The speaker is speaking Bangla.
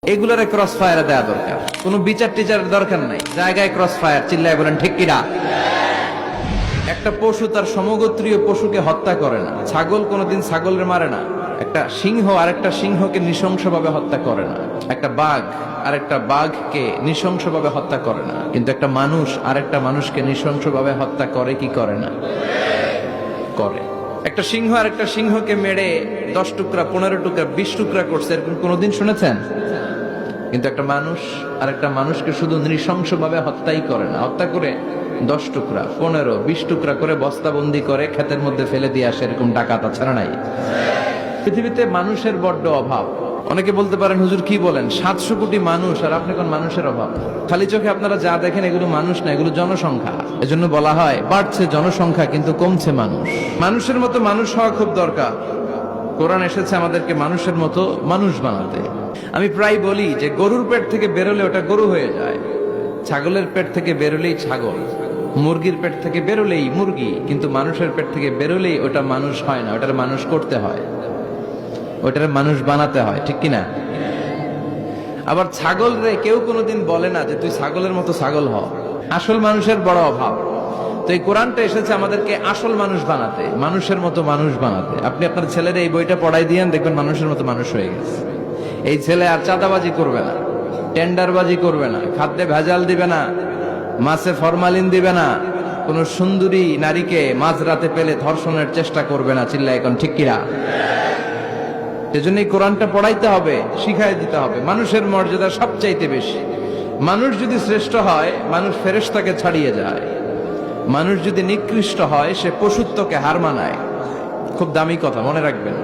এগুলোর ক্রস ফায়ার দেওয়া দরকার, কোনো বিচার টিচারের দরকার নাই, জায়গায় ক্রস ফায়ার। চিল্লায় বলেন ঠিক কিনা? একটা পশু তার সমগোত্রীয় পশুকে হত্যা করে না। ছাগল কোনোদিন ছাগলের মারে না। একটা সিংহ আরেকটা সিংহকে নৃশংসভাবে হত্যা করে না। একটা বাঘ আরেকটা বাঘকে নৃশংসভাবে হত্যা করে না। কিন্তু একটা মানুষ আরেকটা মানুষকে নৃশংসভাবে হত্যা করে কি করে না? করে। একটা সিংহ আরেকটা সিংহকে মেরে 10 টুকরা, 15 টুকরা, 20 টুকরা করছে, এরকম কোনোদিন শুনেছেন? কিন্তু একটা মানুষ আরেকটা মানুষকে শুধু নৃশংসভাবে হত্যাই করে না, হত্যা করে 10 টুকরা, 15, 20 টুকরা করে বস্তাবন্দি করে ক্ষেতের মধ্যে ফেলে দিয়ে আসে। এরকম ডাকাত ছাড়া নাই। পৃথিবীতে মানুষের বড্ড অভাব। অনেকে বলতে পারেন, হুজুর কি বলেন, 700 কোটি মানুষ আর আপনি কোন মানুষের অভাব? খালি চোখে আপনারা যা দেখেন এগুলো মানুষ না, এগুলো জনসংখ্যা। এজন্য বলা হয় বাড়ছে জনসংখ্যা কিন্তু কমছে মানুষ। মানুষের মতো মানুষ হওয়া খুব দরকার। কোরআন এসেছে আমাদেরকে মানুষের মতো মানুষ বানাতে। আমি প্রায় বলি যে গরুর পেট থেকে বেরোলে ওটা গরু হয়ে যায়, ছাগলের পেট থেকে বেরোলেই ছাগল, মুরগির পেট থেকে বেরোলেই মুরগি। কিন্তু মানুষের পেট থেকে বেরোলেই ওটা মানুষ হয় না, ওটার মানুষ করতে হয়, ওটার মানুষ বানাতে হয়, ঠিক কিনা? আবার ছাগল রে কেউ কোনোদিন বলে না যে তুই ছাগলের মতো ছাগল হ। আসল মানুষের বড় অভাব। তো এই কোরআনটা এসেছে আমাদেরকে আসল মানুষ বানাতে, মানুষের মতো মানুষ বানাতে। আপনি আপনার ছেলেরা এই বইটা পড়াই দিয়েন, দেখবেন মানুষের মতো মানুষ হয়ে গেছে। এই ছেলে আর চাঁদাবাজি করবে না, টেন্ডারবাজি করবে না, খাদ্যে ভেজাল দিবে না, মাছে ফরমালিন দিবে না, কোন সুন্দরী নারীকে মাঝরাতে পেলে ধর্ষণের চেষ্টা করবে না। চিল্লা এখন ঠিক কিনা? এজন্য এই কোরআনটা পড়াইতে হবে, শিখাই দিতে হবে। মানুষের মর্যাদা সবচাইতে বেশি। মানুষ যদি শ্রেষ্ঠ হয়, মানুষ ফেরেশতাকে ছাড়িয়ে যায়। মানুষ যদি নিকৃষ্ট হয়, সে পশুত্বকে হার মানায়। খুব দামি কথা, মনে রাখবেন।